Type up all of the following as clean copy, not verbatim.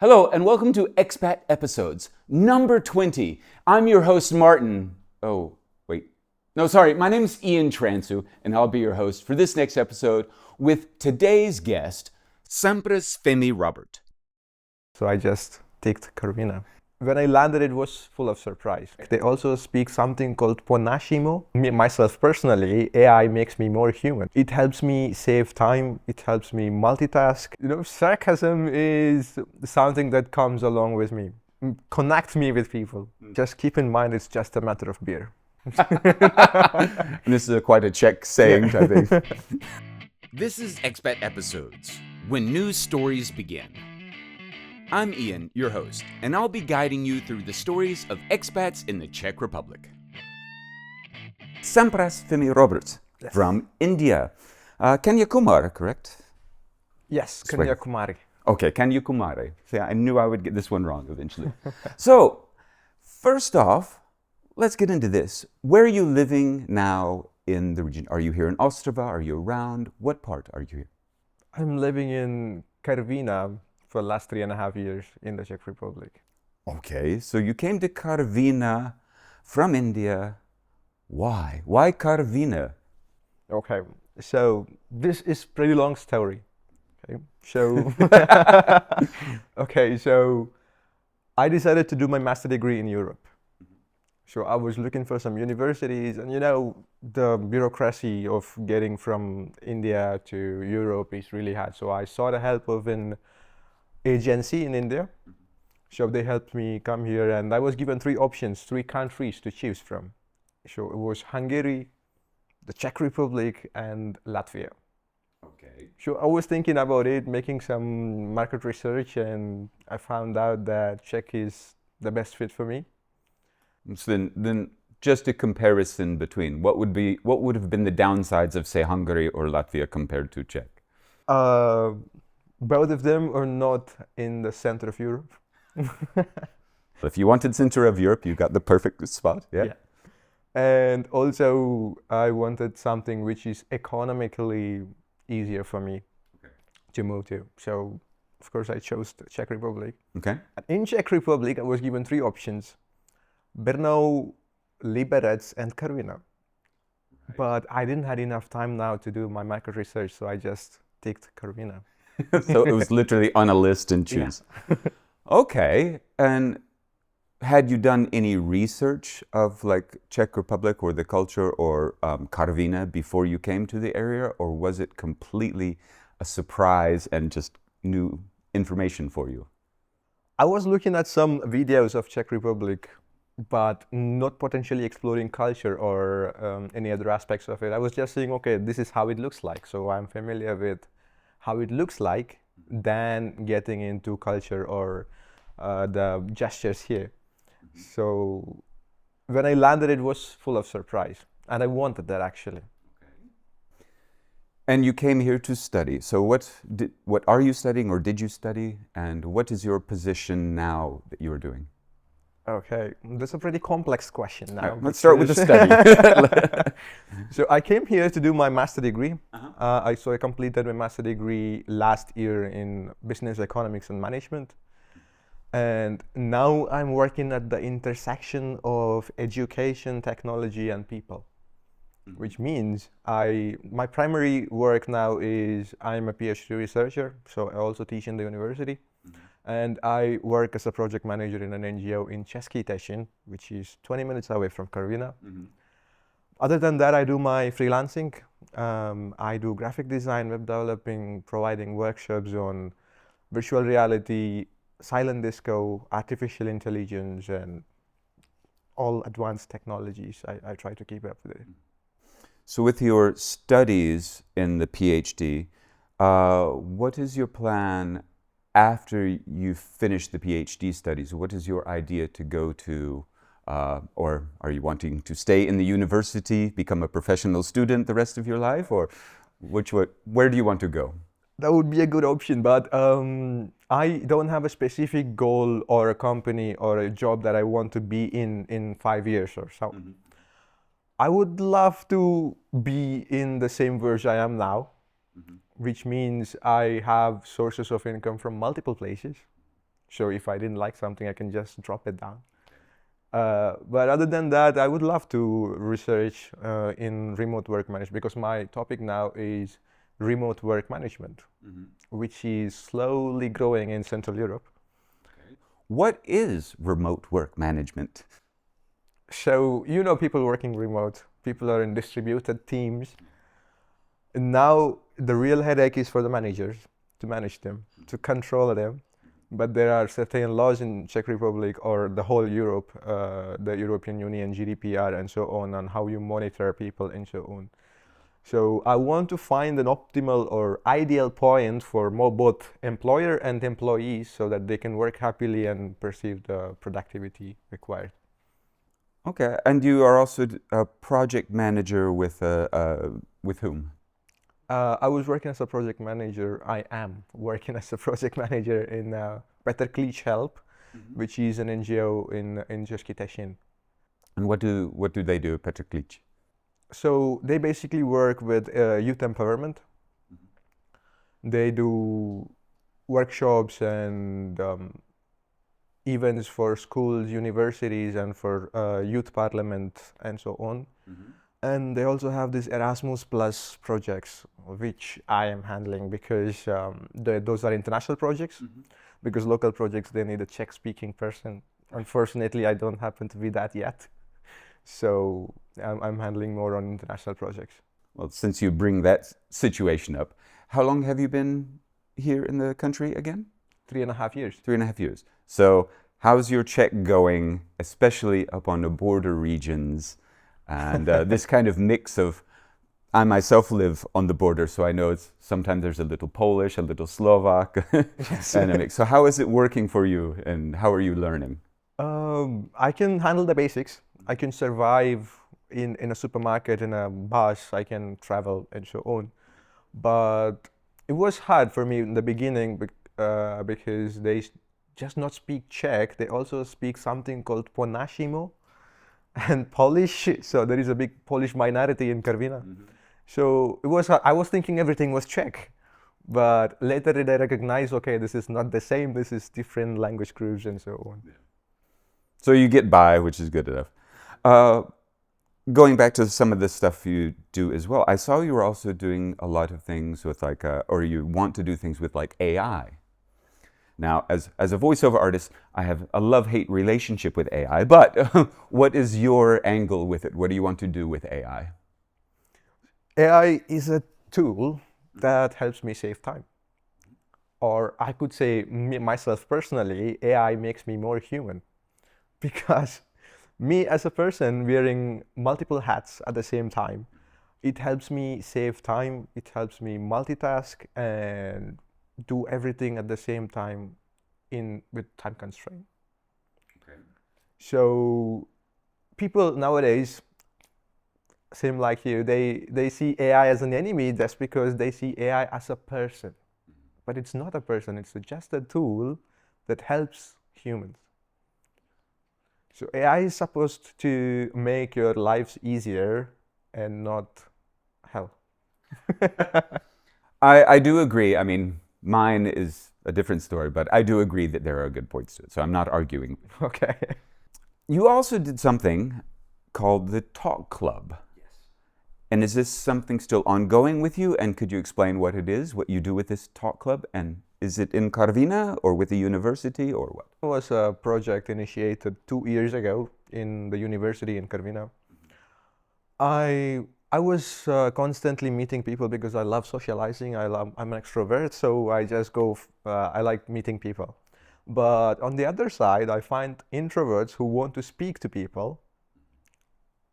Hello and welcome to Expat Episodes, number 20. I'm your host, Martin. My name's Ian Transu, and I'll be your host for this next episode with today's guest, Sampras Femi Robert. So I just ticked Corvina. When I landed, it was full of surprise. They also speak something called Ponashimo. Myself personally, AI makes me more human. It helps me save time. It helps me multitask. Sarcasm is something that comes along with me. Connect me with people. Just keep in mind, it's just a matter of beer. This is quite a Czech saying, I think. This is Expat Episodes, when news stories begin. I'm Ian, your host, and I'll be guiding you through the stories of expats in the Czech Republic. Sampras Femi Robert, Yes. from India. Kanyakumari, correct? Yes, Sweet. Kanyakumari. Okay, Kanyakumari. See, I knew I would get this one wrong eventually. So, first off, let's get into this. Where are you living now in the region? Are you here in Ostrava? Are you around? What part are you here? I'm living in Karviná for the last 3.5 years in the Czech Republic. Okay, so you came to Karviná from India. Why? Why Karviná? Okay, so this is pretty long story. So I decided to do my master degree in Europe. So I was looking for some universities, and the bureaucracy of getting from India to Europe is really hard. So I sought the help of an agency in India. So they helped me come here, and I was given 3 options, 3 countries to choose from. So it was Hungary, the Czech Republic, and Latvia. Okay. So I was thinking about it, making some market research, and I found out that Czech is the best fit for me. So then just a comparison between what would have been the downsides of, say, Hungary or Latvia compared to Czech? Both of them are not in the center of Europe. If you wanted center of Europe, you got the perfect spot. Yeah. And also I wanted something which is economically easier for me to move to. So of course I chose the Czech Republic. Okay. And in Czech Republic I was given 3 options: Brno, Liberec, and Karviná. Right. But I didn't have enough time now to do my market research, so I just ticked Karviná. So it was literally on a list and choose. Okay. And had you done any research of like Czech Republic or the culture or Karviná before you came to the area, or was it completely a surprise and just new information for you? I was looking at some videos of Czech Republic, but not potentially exploring culture or any other aspects of it. I was just saying, okay, this is how it looks like. So I'm familiar with how it looks like, than getting into culture or the gestures here. So when I landed, it was full of surprise, and I wanted that actually. And you came here to study. So what are you studying, or did you study, and what is your position now that you are doing? Okay, that's a pretty complex question now. Let's start with the study. So I came here to do my master degree. I completed my master degree last year in business economics and management. And now I'm working at the intersection of education, technology, and people, which means my primary work now is I'm a PhD researcher, so I also teach in the university. And I work as a project manager in an NGO in Český Těšín, which is 20 minutes away from Karviná. Other than that, I do my freelancing. I do graphic design, web developing, providing workshops on virtual reality, silent disco, artificial intelligence, and all advanced technologies. I try to keep up with it. So with your studies in the PhD, what is your plan after you finish the PhD studies? What is your idea to go to, or are you wanting to stay in the university, become a professional student the rest of your life, or where do you want to go? That would be a good option, but I don't have a specific goal or a company or a job that I want to be in 5 years or so. I would love to be in the same verge I am now, which means I have sources of income from multiple places. So if I didn't like something, I can just drop it down. But other than that, I would love to research in remote work management, because my topic now is remote work management, which is slowly growing in Central Europe. What is remote work management? So, you know, people working remote, people are in distributed teams. And now the real headache is for the managers to manage them, to control them. But there are certain laws in Czech Republic or the whole Europe, the European Union, GDPR and so on how you monitor people and so on. So I want to find an optimal or ideal point for both employer and employees so that they can work happily and perceive the productivity required. Okay, and you are also a project manager with whom? I was working as a project manager. I am working as a project manager in Petr Klíč Help, which is an NGO in Český Těšín. And what do they do, Petr Klíč? So they basically work with youth empowerment. They do workshops and events for schools, universities, and for youth parliament and so on. And they also have these Erasmus Plus projects, which I am handling because those are international projects. Because local projects, they need a Czech-speaking person. Unfortunately, I don't happen to be that yet. So I'm handling more on international projects. Well, since you bring that situation up, how long have you been here in the country again? 3.5 years. 3.5 years. So how's your Czech going, especially up on the border regions? And this kind of mix of, I myself live on the border, so I know it's sometimes there's a little Polish, a little Slovak, Yes. and a mix. So how is it working for you, and how are you learning? I can handle the basics. I can survive in a supermarket, in a bus, I can travel and so on. But it was hard for me in the beginning because they just not speak Czech, they also speak something called po našemu and Polish. So there is a big Polish minority in Karviná. So it was, I was thinking everything was Czech. But later I recognized, okay, this is not the same, this is different language groups and so on. So you get by, which is good enough. Going back to some of the stuff you do as well, I saw you were also doing a lot of things with like, or you want to do things with like AI. Now, as a voiceover artist, I have a love-hate relationship with AI, but what is your angle with it? What do you want to do with AI? AI is a tool that helps me save time. Or I could say myself personally, AI makes me more human. Because me as a person wearing multiple hats at the same time, it helps me save time, it helps me multitask and do everything at the same time with time constraint. Okay. So people nowadays, same like you, they see AI as an enemy just because they see AI as a person. But it's not a person, it's just a tool that helps humans. So AI is supposed to make your lives easier and not hell. I do agree. I mean, mine is a different story, but I do agree that there are good points to it, so I'm not arguing. Okay. You also did something called the Talk Club. Yes. And is this something still ongoing with you? And could you explain what it is, what you do with this Talk Club? And is it in Karviná or with the university or what? It was a project initiated 2 years ago in the university in Karviná. I was constantly meeting people because I love socializing. I'm an extrovert, so I just go, I like meeting people. But on the other side, I find introverts who want to speak to people,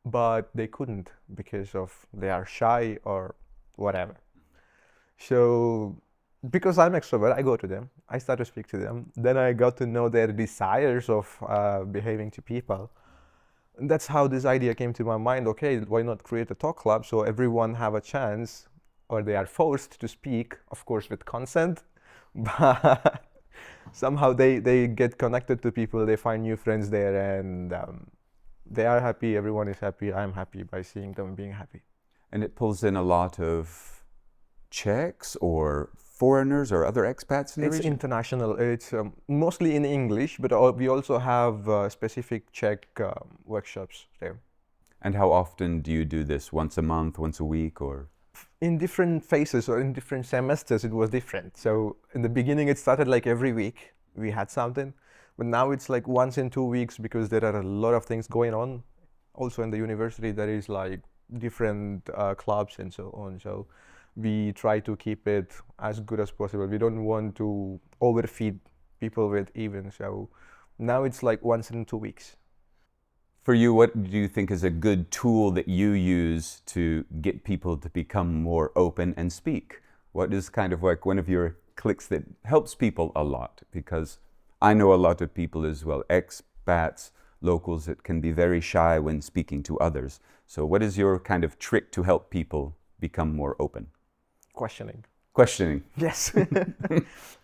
but they couldn't because of they are shy or whatever. So because I'm extrovert, I go to them, I start to speak to them. Then I got to know their desires of behaving to people. And that's how this idea came to my mind. Okay, why not create a talk club so everyone have a chance, or they are forced to speak, of course with consent, but somehow they get connected to people, they find new friends there, and they are happy, everyone is happy, I'm happy by seeing them being happy. And it pulls in a lot of Czechs or foreigners or other expats in the It's region? international. It's mostly in English, but we also have specific Czech workshops there. And how often do you do this? Once a month, once a week, or? In different phases or in different semesters, it was different. So in the beginning, it started like every week we had something, but now it's like once in 2 weeks because there are a lot of things going on. Also in the university, there is like different clubs and so on. So we try to keep it as good as possible. We don't want to overfeed people with events. So now it's like once in 2 weeks. For you, what do you think is a good tool that you use to get people to become more open and speak? What is kind of like one of your clicks that helps people a lot? Because I know a lot of people as well, expats, locals that can be very shy when speaking to others. So what is your kind of trick to help people become more open? Questioning. Questioning. Yes.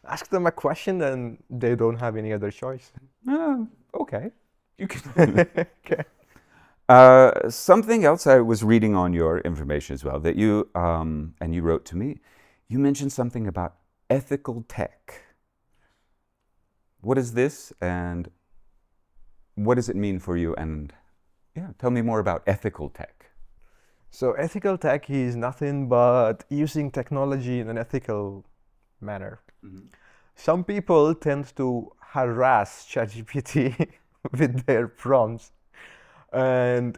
Ask them a question and they don't have any other choice. Okay. You can. Okay. Something else I was reading on your information as well that you and you wrote to me. You mentioned something about ethical tech. What is this, and what does it mean for you? And yeah, tell me more about ethical tech. So ethical tech is nothing but using technology in an ethical manner. Mm-hmm. Some people tend to harass ChatGPT with their prompts. And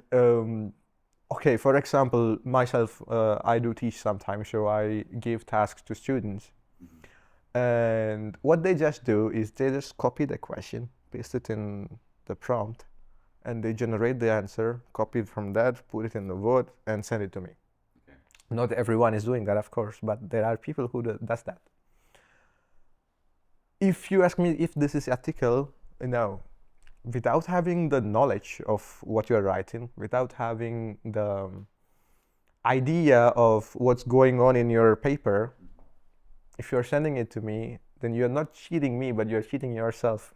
okay, for example, myself, I do teach sometimes, so I give tasks to students. And what they just do is they just copy the question, paste it in the prompt, and they generate the answer, copy it from that, put it in the Word, and send it to me. Okay. Not everyone is doing that, of course, but there are people who does that. If you ask me if this is ethical, no. Without having the knowledge of what you're writing, without having the idea of what's going on in your paper, if you're sending it to me, then you're not cheating me, but you're cheating yourself.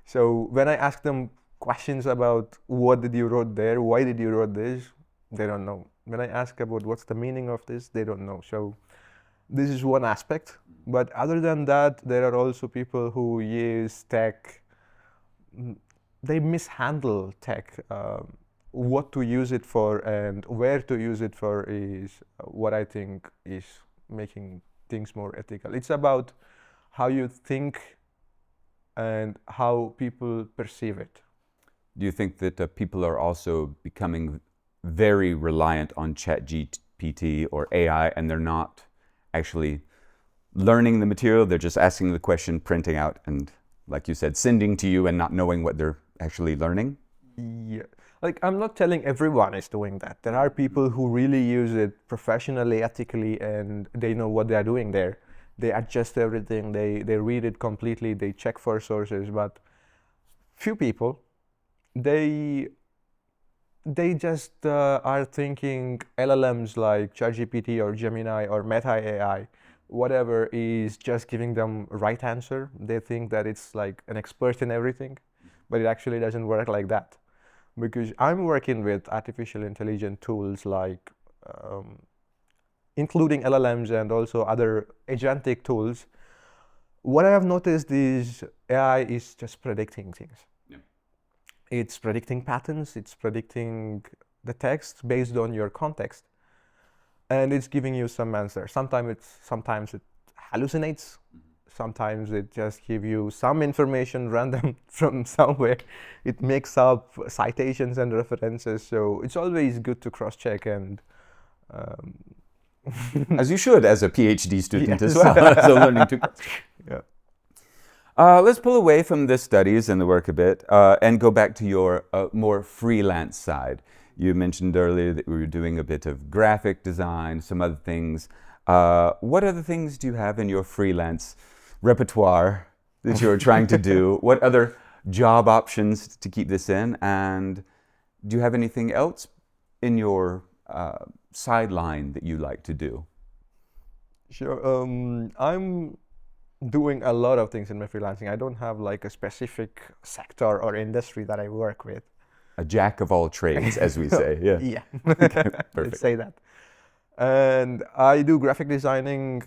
So when I ask them questions about what did you wrote there, why did you wrote this, they don't know. When I ask about what's the meaning of this, they don't know. So this is one aspect. But other than that, there are also people who use tech. They mishandle tech. What to use it for and where to use it for is what I think is making things more ethical. It's about how you think and how people perceive it. Do you think that people are also becoming very reliant on ChatGPT or AI, and they're not actually learning the material? They're just asking the question, printing out, and like you said, sending to you and not knowing what they're actually learning? Yeah. Like, I'm not telling everyone is doing that. There are people who really use it professionally, ethically, and they know what they are doing there. They adjust everything, they read it completely, they check for sources, but few people, they just are thinking LLMs like ChatGPT or Gemini or Meta AI, whatever, is just giving them right answer. They think that it's like an expert in everything, but it actually doesn't work like that. Because I'm working with artificial intelligence tools like including LLMs and also other agentic tools. What I have noticed is AI is just predicting things. Yeah. It's predicting patterns, it's predicting the text based on your context, and it's giving you some answer. Sometimes it hallucinates. Sometimes it just gives you some information random from somewhere. It makes up citations and references. So it's always good to cross-check and as you should as a PhD student Yes. as well. So learning to cross-check. Yeah. Let's pull away from the studies and the work a bit and go back to your more freelance side. You mentioned earlier that we were doing a bit of graphic design, some other things. What other things do you have in your freelance repertoire that you're trying to do? What other job options to keep this in? And do you have anything else in your sideline that you like to do? Sure. I'm doing a lot of things in my freelancing. I don't have like a specific sector or industry that I work with. A jack of all trades, as we say. Yeah. Yeah. Okay, perfect. Let's say that. And I do graphic designing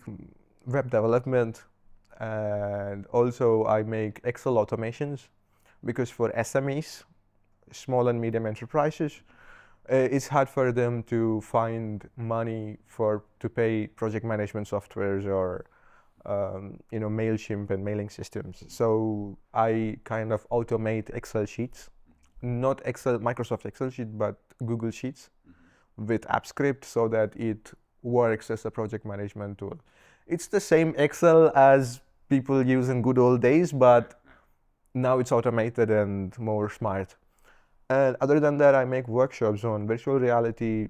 web development, and also I make Excel automations because for SMEs, small and medium enterprises, it's hard for them to find money to pay project management softwares or MailChimp and mailing systems. So I kind of automate Excel sheets, not Microsoft Excel sheet, but Google Sheets with AppScript so that it works as a project management tool. It's the same Excel as people use in good old days, but now it's automated and more smart. And other than that, I make workshops on virtual reality,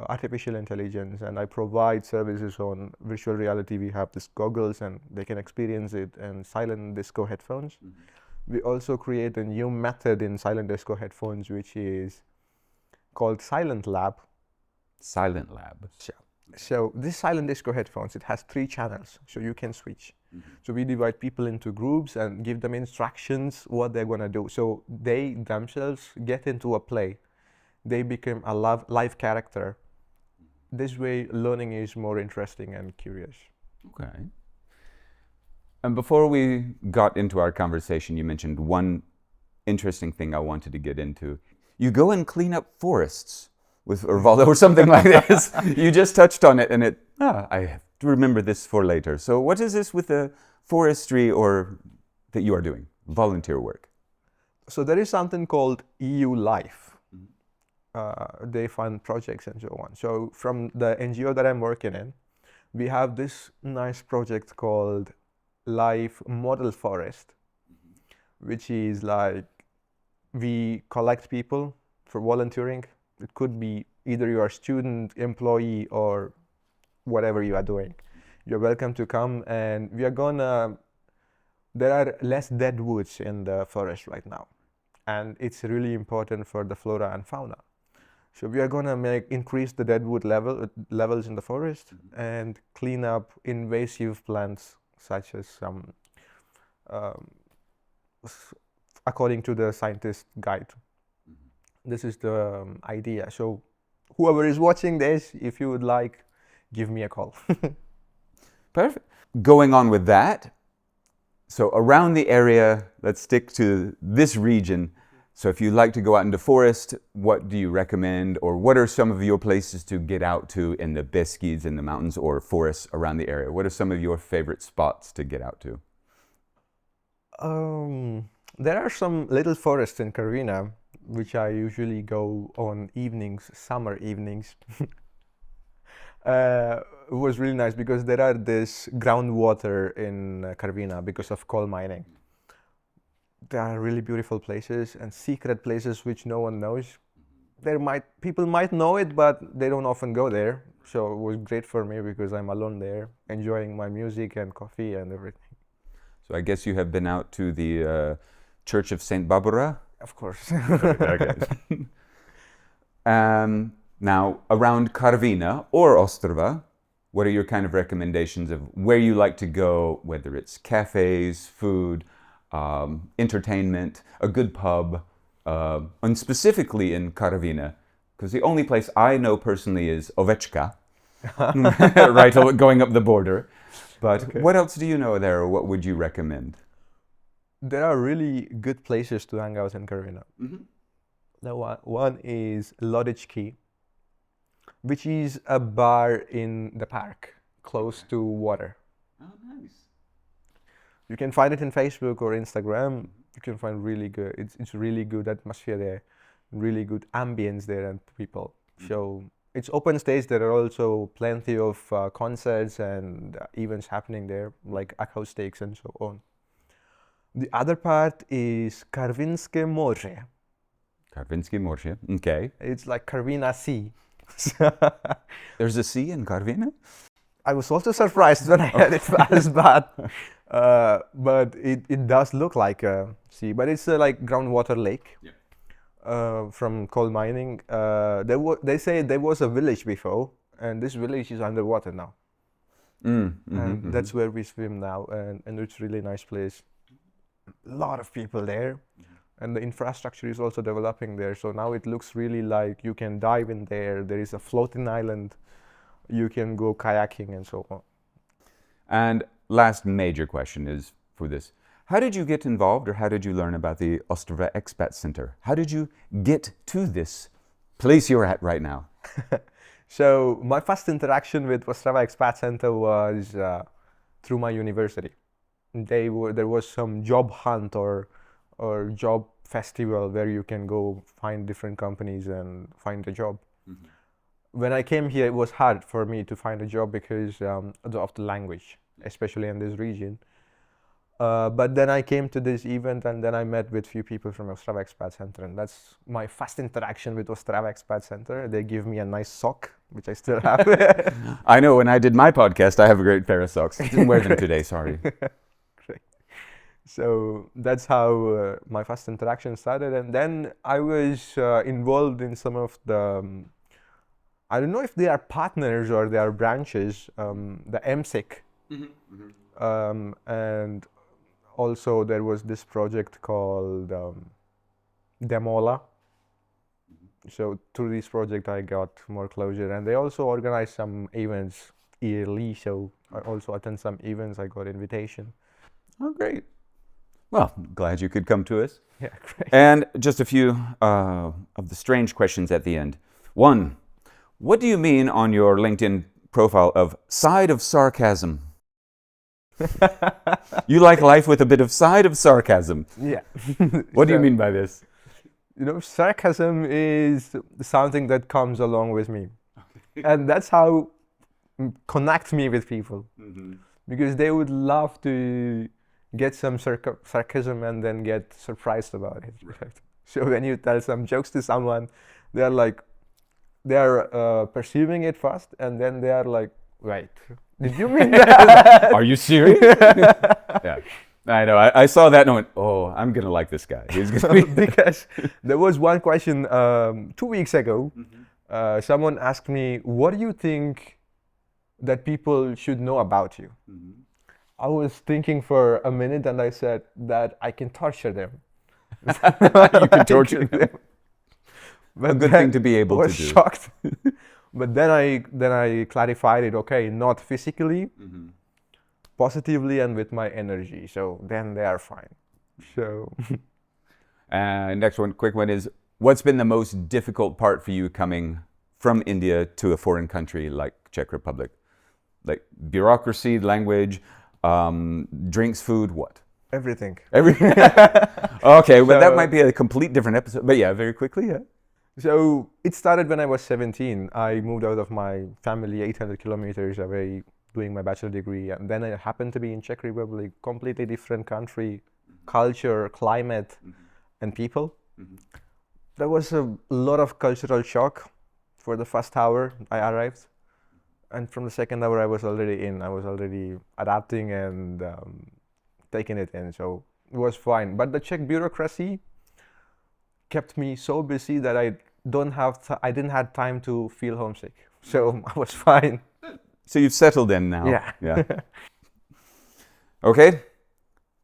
artificial intelligence, and I provide services on virtual reality. We have these goggles and they can experience it, and silent disco headphones. We also create a new method in silent disco headphones, which is called Silent Lab. Silent Lab. So this silent disco headphones, it has 3 channels, so you can switch. So we divide people into groups and give them instructions what they're gonna do. So they themselves get into a play. They become a live character. This way, learning is more interesting and curious. Okay. And before we got into our conversation, you mentioned one interesting thing I wanted to get into. You go and clean up forests with Orvaldo or something like this. You just touched on it, and I have to remember this for later. So what is this with the forestry or that you are doing, volunteer work? So there is something called EU Life. They fund projects and so on. So from the NGO that I'm working in, we have this nice project called Life Model Forest, which is like we collect people for volunteering. It could be either you are a student, employee, or whatever you are doing. You're welcome to come, and there are less dead woods in the forest right now, and it's really important for the flora and fauna. So we are gonna increase the deadwood levels in the forest and clean up invasive plants such as some, according to the scientist guide. This is the idea. So whoever is watching this, if you would like, give me a call. Perfect. Going on with that, so around the area, let's stick to this region. So if you'd like to go out into forest, what do you recommend, or what are some of your places to get out to in the Beskids, in the mountains or forests around the area? What are some of your favorite spots to get out to? There are some little forests in Karvina, which I usually go on evenings, summer evenings. It was really nice because there are this groundwater in Karvina because of coal mining. There are really beautiful places and secret places which no one knows. People might know it, but they don't often go there. So it was great for me because I'm alone there, enjoying my music and coffee and everything. So I guess you have been out to the Church of Saint Barbara? Of course. Okay. Now, around Karvina or Ostrava, what are your kind of recommendations of where you like to go, whether it's cafes, food, entertainment, a good pub, and specifically in Karvina, because the only place I know personally is Ovechka, right, going up the border. But okay. What else do you know there, or what would you recommend? There are really good places to hang out in Karvina. The one is Lodički, which is a bar in the park, close to water. Oh, nice. You can find it in Facebook or Instagram. You can find really good, it's really good atmosphere there, really good ambience there and people. So it's open stage. There are also plenty of concerts and events happening there, like acoustics and so on. The other part is Karvinskie Morze. Karvinskie Morze, okay. It's like Karvina Sea. There's a sea in Karvina? I was also surprised when I heard it as bad. But it does look like a sea, but it's like groundwater lake. Yeah. From coal mining. They say there was a village before, and this village is underwater now. And that's where we swim now, and it's a really nice place. A lot of people there, and the infrastructure is also developing there. So now it looks really like you can dive in there. There is a floating island. You can go kayaking and so on. And last major question is for this. How did you get involved, or how did you learn about the Ostrava Expat Center? How did you get to this place you're at right now? So my first interaction with Ostrava Expat Center was through my university. There was some job hunt or job festival where you can go find different companies and find a job. Mm-hmm. When I came here, it was hard for me to find a job because of the language, especially in this region. But then I came to this event, and then I met with few people from Ostrava Expat Center, and that's my first interaction with Ostrava Expat Center. They give me a nice sock, which I still have. I know, when I did my podcast, I have a great pair of socks. I didn't wear them today, sorry. Great. So that's how my first interaction started, and then I was involved in some of the, I don't know if they are partners or they are branches, the MSIC. Mm-hmm. Mm-hmm. And also there was this project called Demola. Mm-hmm. So through this project I got more closure, and they also organized some events yearly, so I also attend some events. I got invitation. Oh, great. Well, glad you could come to us. Yeah, great. And just a few of the strange questions at the end. One, what do you mean on your LinkedIn profile of side of sarcasm? You like life with a bit of side of sarcasm. Yeah. What do you mean by this? You know, sarcasm is something that comes along with me. And that's how connect me with people. Mm-hmm. Because they would love to get some sarcasm and then get surprised about it. Right. So when you tell some jokes to someone, they're perceiving it first, and then they are like, wait, did you mean that? Are you serious? Yeah, I know. I saw that and I went, oh, I'm going to like this guy. He's gonna be because there was one question 2 weeks ago. Mm-hmm. Someone asked me, what do you think that people should know about you? Mm-hmm. I was thinking for a minute, and I said that I can torture them. You can torture them. But a good thing to be able to do. I was shocked. But then I clarified it. Okay, not physically, mm-hmm. positively, and with my energy. So then they are fine. So. Next one, quick one is, what's been the most difficult part for you coming from India to a foreign country like Czech Republic? Like bureaucracy, language, drinks, food, what? Everything. Everything. Okay, well, that might be a complete different episode. But yeah, very quickly, yeah. So it started when I was 17. I moved out of my family 800 kilometers away doing my bachelor degree. And then I happened to be in Czech Republic, completely different country, mm-hmm. culture, climate, mm-hmm. and people. Mm-hmm. There was a lot of cultural shock for the first hour I arrived. And from the second hour, I was already in. I was already adapting and taking it in. So it was fine. But the Czech bureaucracy kept me so busy that I didn't have time to feel homesick. So I was fine. So you've settled in now. Yeah. Yeah. Okay.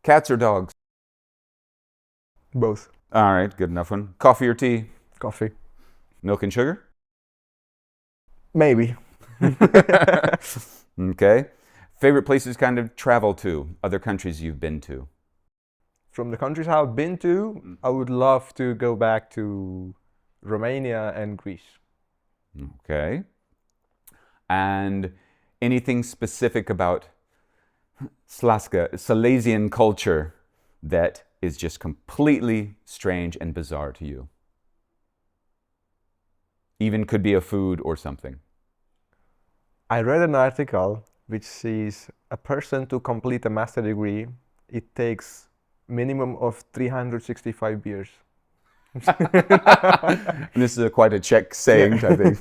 Cats or dogs? Both. All right, good enough one. Coffee or tea? Coffee. Milk and sugar? Maybe. Okay. Favorite places kind of travel to? Other countries you've been to? From the countries I've been to, I would love to go back to Romania and Greece. Okay. And anything specific about Silesian culture that is just completely strange and bizarre to you? Even could be a food or something. I read an article which says a person to complete a master degree, it takes minimum of 365 beers. This is quite a Czech saying, I think.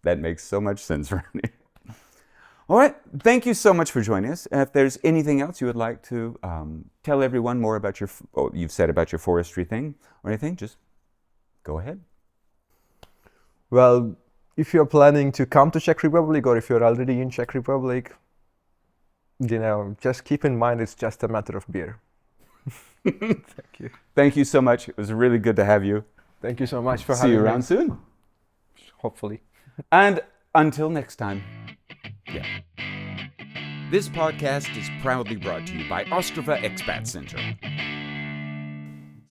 That makes so much sense for me. All right, thank you so much for joining us. If there's anything else you would like to tell everyone more about you've said about your forestry thing or anything, just go ahead. Well, if you're planning to come to Czech Republic, or if you're already in Czech Republic, just keep in mind it's just a matter of beer. Thank you. Thank you so much. It was really good to have you. Thank you so much for having me. See you around soon. Hopefully. And until next time. Yeah. This podcast is proudly brought to you by Ostrava Expat Center.